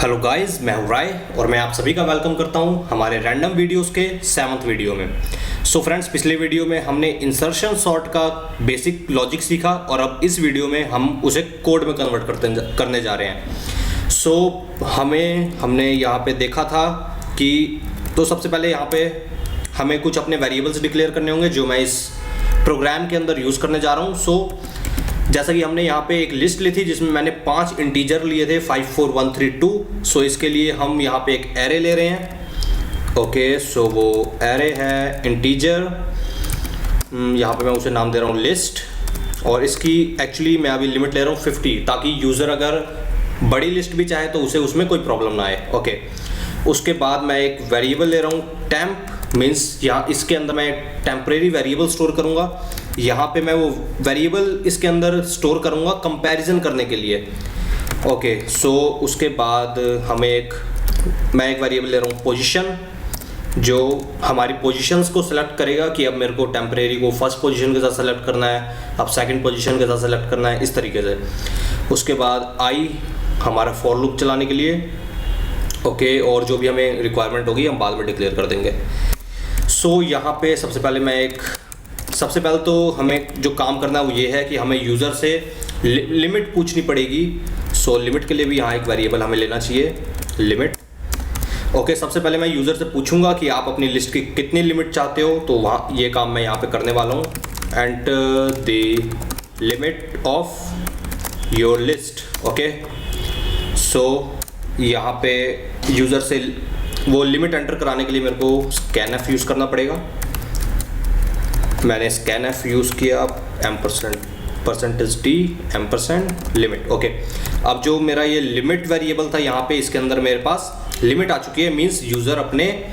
Hello guys, मैं हूं राय और मैं आप सभी का वेलकम करता हूं हमारे रैंडम वीडियोस के 7th वीडियो में। सो फ्रेंड्स, पिछले वीडियो में हमने इंसर्शन सॉर्ट का बेसिक लॉजिक सीखा और अब इस वीडियो में हम उसे कोड में कन्वर्ट करने जा रहे हैं। सो हमने यहाँ पे देखा था कि तो सबसे पहले यहाँ पे हमें कुछ अपने वेरिएबल्स डिक्लेयर करने होंगे जो मैं इस प्रोग्राम के अंदर यूज़ करने जा रहा हूँ। सो जैसा कि हमने यहाँ पे एक लिस्ट ली थी जिसमें मैंने 5 इंटीजर लिए थे 5 4 1 3 2। सो इसके लिए हम यहाँ पे एक एरे ले रहे हैं। ओके, सो वो एरे है इंटीजर, यहाँ पे मैं उसे नाम दे रहा हूँ लिस्ट, और इसकी एक्चुअली मैं अभी लिमिट ले रहा हूँ 50 ताकि यूज़र अगर बड़ी लिस्ट भी चाहे तो उसे उसमें कोई प्रॉब्लम ना आए। ओके, उसके बाद मैं एक वेरिएबल ले रहा हूँ टेम्प, मीन्स यहाँ इसके अंदर मैं टेम्परेरी वेरिएबल स्टोर करूँगा। यहाँ पे मैं वो वेरिएबल इसके अंदर स्टोर करूँगा कंपैरिजन करने के लिए। ओके, सो उसके बाद मैं एक वेरिएबल ले रहा हूँ पोजीशन, जो हमारी पोजीशंस को सेलेक्ट करेगा कि अब मेरे को टेम्परेरी को फर्स्ट पोजीशन के साथ सेलेक्ट करना है, अब सेकंड पोजीशन के साथ सेलेक्ट करना है, इस तरीके से। उसके बाद आई हमारा फॉर लूप चलाने के लिए। ओके, और जो भी हमें रिक्वायरमेंट होगी हम बाद में डिक्लेयर कर देंगे। सो यहाँ पे सबसे पहले तो हमें जो काम करना है वो ये है कि हमें यूज़र से लिमिट पूछनी पड़ेगी। सो लिमिट के लिए भी यहाँ एक वेरिएबल हमें लेना चाहिए, लिमिट। ओके, सबसे पहले मैं यूज़र से पूछूंगा कि आप अपनी लिस्ट की कितनी लिमिट चाहते हो, तो वहाँ ये काम मैं यहाँ पे करने वाला हूँ। Enter the limit of your list. Okay, so यहाँ पे यूज़र से वो लिमिट एंटर कराने के लिए मेरे को स्कैनएफ यूज़ करना पड़ेगा। मैंने स्कैनएफ यूज़ किया, %d %लिमिट। ओके, अब जो मेरा ये लिमिट वेरिएबल था यहाँ पे इसके अंदर मेरे पास लिमिट आ चुकी है, मींस यूज़र अपने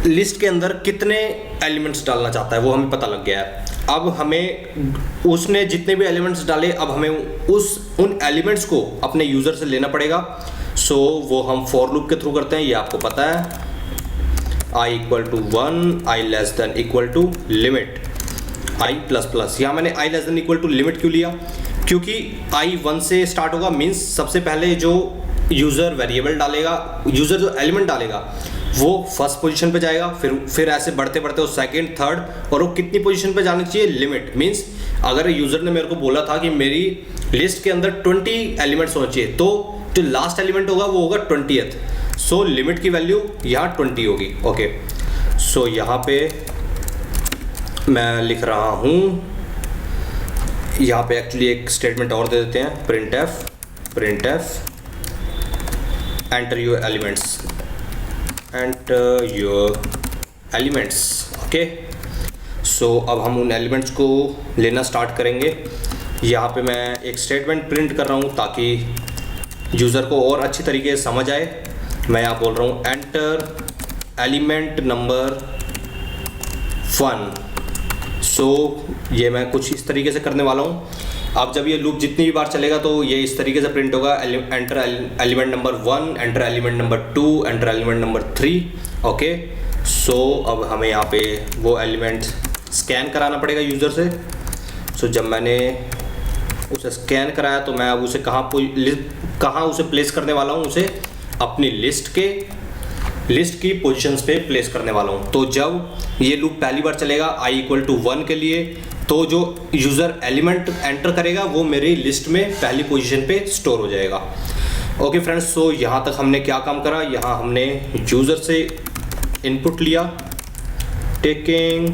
लिस्ट के अंदर कितने एलिमेंट्स डालना चाहता है वो हमें पता लग गया है। अब हमें उसने जितने भी एलिमेंट्स डाले, अब हमें उन एलिमेंट्स को अपने यूज़र से लेना पड़ेगा। सो वो हम फॉर लूप के थ्रू करते हैं, ये आपको पता है। i = 1, i <= limit i ++। यहाँ मैंने i <= लिमिट क्यों लिया, क्योंकि i 1 से स्टार्ट होगा, मीन्स सबसे पहले जो यूज़र वेरिएबल डालेगा, यूज़र जो एलिमेंट डालेगा वो फर्स्ट पोजीशन पे जाएगा, फिर ऐसे बढ़ते बढ़ते वो सेकंड, थर्ड, और वो कितनी पोजीशन पे जानी चाहिए, लिमिट। मीन्स अगर यूज़र ने मेरे को बोला था कि मेरी लिस्ट के अंदर 20 एलिमेंट्स होने चाहिए, तो जो लास्ट एलिमेंट होगा वो होगा 20th। सो लिमिट की वैल्यू यहाँ 20 होगी। ओके, सो यहाँ पे मैं लिख रहा हूँ, यहाँ पे एक्चुअली एक स्टेटमेंट और दे देते हैं, printf enter your elements। Okay, so अब हम उन एलिमेंट्स को लेना स्टार्ट करेंगे। यहाँ पे मैं एक स्टेटमेंट प्रिंट कर रहा हूँ ताकि यूज़र को और अच्छी तरीके से समझ आए। मैं यहाँ बोल रहा हूँ एंटर एलिमेंट नंबर 1। सो ये मैं कुछ इस तरीके से करने वाला हूँ। अब जब ये लूप जितनी भी बार चलेगा तो ये इस तरीके से प्रिंट होगा, enter element number 1, enter element number 2, enter element number 3। Okay, so अब हमें यहाँ पे वो एलिमेंट स्कैन कराना पड़ेगा यूज़र से। सो जब मैंने उसे स्कैन कराया तो मैं अब उसे कहाँ उसे प्लेस करने वाला हूँ, उसे अपनी लिस्ट की पोजीशंस पे प्लेस करने वाला हूँ। तो जब ये लूप पहली बार चलेगा i = 1 के लिए, तो जो यूज़र एलिमेंट एंटर करेगा वो मेरी लिस्ट में पहली पोजीशन पे स्टोर हो जाएगा। ओके फ्रेंड्स, सो यहाँ तक हमने क्या काम करा, यहाँ हमने यूज़र से इनपुट लिया, taking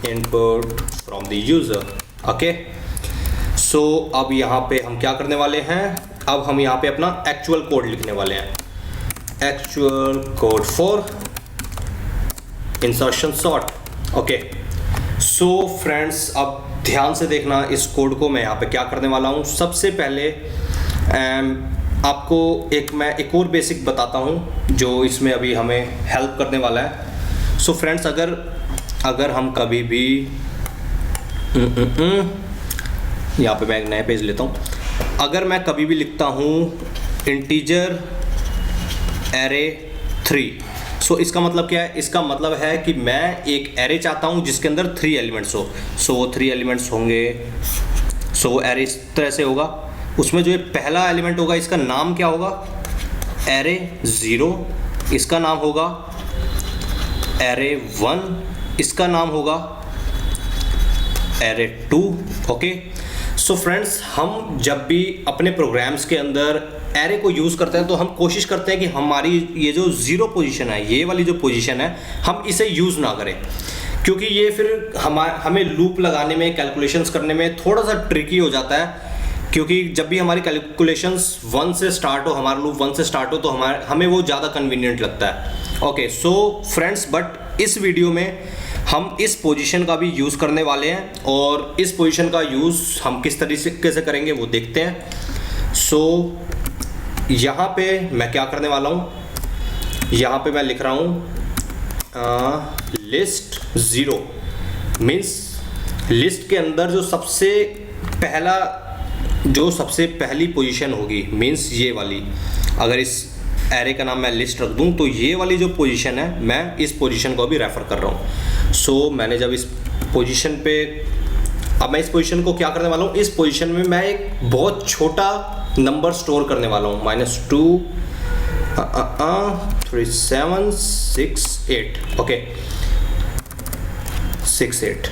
input from the user. Okay, so अब यहाँ पे हम क्या करने वाले हैं, अब हम यहाँ पे अपना एक्चुअल कोड लिखने वाले हैं, actual code for insertion sort. Okay, so friends अब ध्यान से देखना इस कोड को, मैं यहाँ पे क्या करने वाला हूँ। सबसे पहले आपको मैं एक और बेसिक बताता हूँ जो इसमें अभी हमें हेल्प करने वाला है। सो फ्रेंड्स, अगर हम कभी भी यहाँ पे मैं एक नया पेज लेता हूँ, अगर मैं कभी भी लिखता हूँ इंटीजर एरे 3, सो इसका मतलब क्या है, इसका मतलब है कि मैं एक एरे चाहता हूँ जिसके अंदर 3 एलिमेंट्स हो। सो वो 3 एलिमेंट्स होंगे, सो एरे इस तरह से होगा। उसमें जो ये पहला एलिमेंट होगा इसका नाम क्या होगा, एरे 0, इसका नाम होगा एरे 1, इसका नाम होगा एरे 2। ओके, सो फ्रेंड्स, हम जब भी अपने प्रोग्राम्स के अंदर एरे को यूज़ करते हैं तो हम कोशिश करते हैं कि हमारी ये जो 0 पोजीशन है, ये वाली जो पोजीशन है, हम इसे यूज़ ना करें, क्योंकि ये फिर हमें लूप लगाने में, कैलकुलेशंस करने में थोड़ा सा ट्रिकी हो जाता है। क्योंकि जब भी हमारी कैलकुलेशंस 1 से स्टार्ट हो, हमारा लूप 1 से स्टार्ट हो, तो हमें वो ज़्यादा कन्वीनियंट लगता है। ओके, सो फ्रेंड्स, बट इस वीडियो में हम इस पोजीशन का भी यूज़ करने वाले हैं, और इस पोजीशन का यूज़ हम किस तरीके से करेंगे वो देखते हैं। सो यहाँ पे मैं क्या करने वाला हूँ, यहाँ पे मैं लिख रहा हूँ लिस्ट 0, मीन्स लिस्ट के अंदर जो सबसे पहली पोजीशन होगी, मीन्स ये वाली। अगर इस एरे का नाम मैं लिस्ट रख दूं तो ये वाली जो पोजीशन है, मैं इस पोजीशन को भी रेफ़र कर रहा हूँ। सो मैंने जब इस पोजीशन पे, अब मैं इस पोजीशन को क्या करने वाला हूँ, इस पोजीशन में मैं एक बहुत छोटा नंबर स्टोर करने वाला हूँ, -2 3 7 6 8। ओके, 6 8।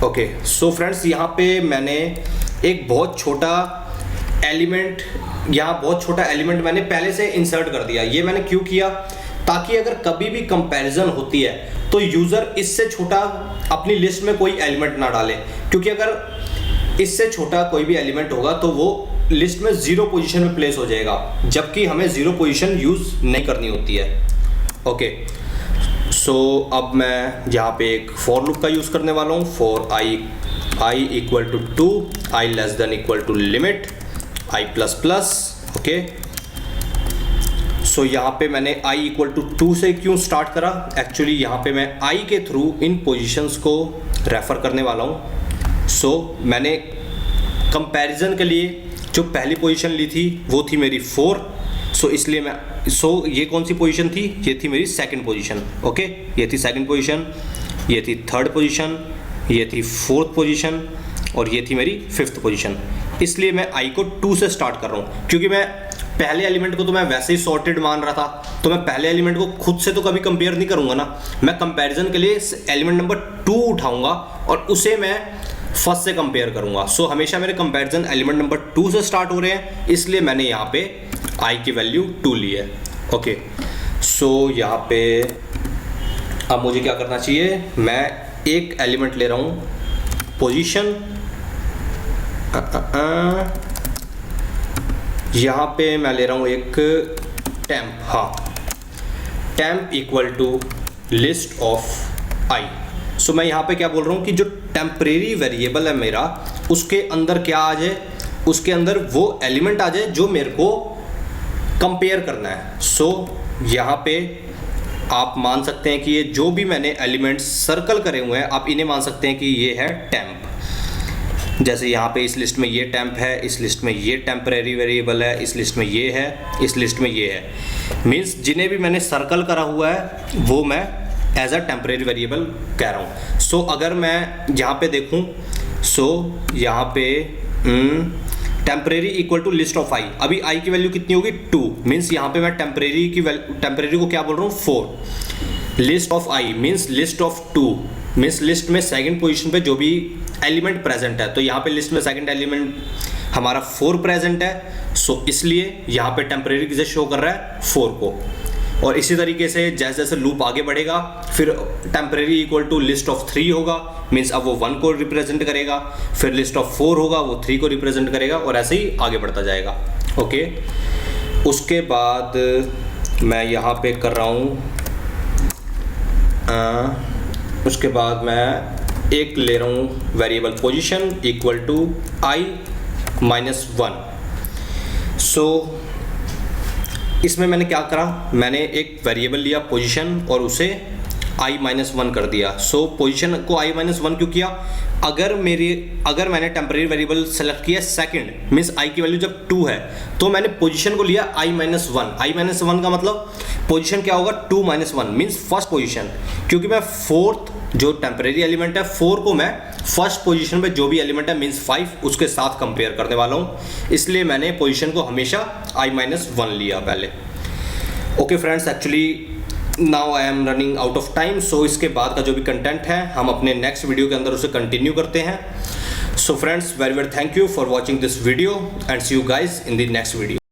ओके, सो फ्रेंड्स, यहाँ पे मैंने एक बहुत छोटा एलिमेंट मैंने पहले से इंसर्ट कर दिया। ये मैंने क्यों किया, ताकि अगर कभी भी कंपैरिजन होती है तो यूज़र इससे छोटा अपनी लिस्ट में कोई एलिमेंट ना डाले, क्योंकि अगर इससे छोटा कोई भी एलिमेंट होगा तो वो लिस्ट में 0 पोजीशन में प्लेस हो जाएगा, जबकि हमें 0 पोजीशन यूज़ नहीं करनी होती है। ओके, सो अब मैं यहाँ पे एक फॉर लूप का यूज़ करने वाला हूँ। For i = 2, i <= limit i++। Okay, so यहाँ पे मैंने i = 2 से क्यों स्टार्ट करा, एक्चुअली यहाँ पे मैं i के थ्रू इन पोजीशंस को रेफ़र करने वाला हूँ। सो मैंने कंपैरिजन के लिए जो पहली पोजीशन ली थी वो थी मेरी 4, सो इसलिए ये कौन सी पोजीशन थी, ये थी मेरी सेकंड पोजीशन। ओके, ये थी सेकंड पोजीशन, ये थी थर्ड पोजीशन, ये थी फोर्थ पोजीशन, और ये थी मेरी फिफ्थ पोजीशन। इसलिए मैं i को 2 से स्टार्ट कर रहा हूँ, क्योंकि मैं पहले एलिमेंट को तो मैं वैसे ही सॉर्टेड मान रहा था, तो मैं पहले एलिमेंट को खुद से तो कभी कंपेयर नहीं करूँगा ना। मैं कंपैरिजन के लिए एलिमेंट नंबर 2 उठाऊँगा और उसे मैं फर्स्ट से कंपेयर करूँगा। सो हमेशा मेरे कंपैरिजन एलिमेंट नंबर 2 से स्टार्ट हो रहे हैं, इसलिए मैंने यहाँ पे i की वैल्यू 2 ली है। ओके, सो यहाँ पे अब मुझे क्या करना चाहिए, मैं एक एलिमेंट ले रहा हूँ पोजीशन, यहाँ पे मैं ले रहा हूँ एक टेम्प। हाँ, टेम्प = लिस्ट ऑफ i। सो मैं यहाँ पे क्या बोल रहा हूँ कि जो टेम्परेरी वेरिएबल है मेरा, उसके अंदर क्या आ जाए, उसके अंदर वो एलिमेंट आ जाए जो मेरे को कंपेयर करना है। सो यहाँ पे आप मान सकते हैं कि ये जो भी मैंने एलिमेंट्स सर्कल करे हुए हैं, आप इन्हें मान सकते हैं कि ये है टेम्प। जैसे यहाँ पे इस लिस्ट में ये टेम्प है, इस लिस्ट में ये टेम्परेरी वेरिएबल है, इस लिस्ट में ये है, इस लिस्ट में ये है। मीन्स जिन्हें भी मैंने सर्कल करा हुआ है वो मैं एज अ टेम्परेरी वेरिएबल कह रहा हूँ। सो अगर मैं यहाँ पे देखूँ, सो यहाँ पे टेम्परेरी = लिस्ट ऑफ i। अभी i की वैल्यू कितनी होगी, 2। मीन्स यहाँ पे मैं टेम्परेरी को क्या बोल रहा हूँ, 4। List of i means list of 2, means list में सेकंड पोजीशन पे जो भी एलिमेंट प्रेजेंट है, तो यहाँ पे लिस्ट में सेकंड एलिमेंट हमारा 4 प्रेजेंट है। सो इसलिए यहाँ पे टेम्परेरी किसे शो कर रहा है, 4 को। और इसी तरीके से जैसे जैसे लूप आगे बढ़ेगा, फिर टेम्परेरी = लिस्ट ऑफ 3 होगा, मीन्स अब वो 1 को रिप्रेजेंट करेगा, फिर लिस्ट ऑफ 4 होगा, वो 3 को रिप्रेजेंट करेगा, और ऐसे ही आगे बढ़ता जाएगा। ओके, उसके बाद मैं यहाँ पे कर रहा हूँ, उसके बाद मैं एक ले रहा हूँ वेरिएबल पोजीशन = i-1। सो इसमें मैंने क्या करा, मैंने एक वेरिएबल लिया पोजीशन और उसे i-1 कर दिया। सो पोजीशन को i-1 क्यों किया, अगर मैंने टेम्परेरी वेरिएबल सेलेक्ट किया सेकंड, मीन्स i की वैल्यू जब 2 है, तो मैंने पोजीशन को लिया i-1। i-1 का मतलब पोजीशन क्या होगा, 2 - 1 मीन्स फर्स्ट पोजीशन, क्योंकि मैं फोर्थ जो टेम्परेरी एलिमेंट है 4 को मैं फर्स्ट पोजीशन पे जो भी एलिमेंट है मींस 5 उसके साथ कंपेयर करने वाला हूँ, इसलिए मैंने पोजीशन को हमेशा i-1 लिया पहले। Okay friends, actually now I am running out of time, so इसके बाद का जो भी कंटेंट है हम अपने नेक्स्ट वीडियो के अंदर उसे कंटिन्यू करते हैं। So friends, very very thank you for watching this video and see you guys in the next video.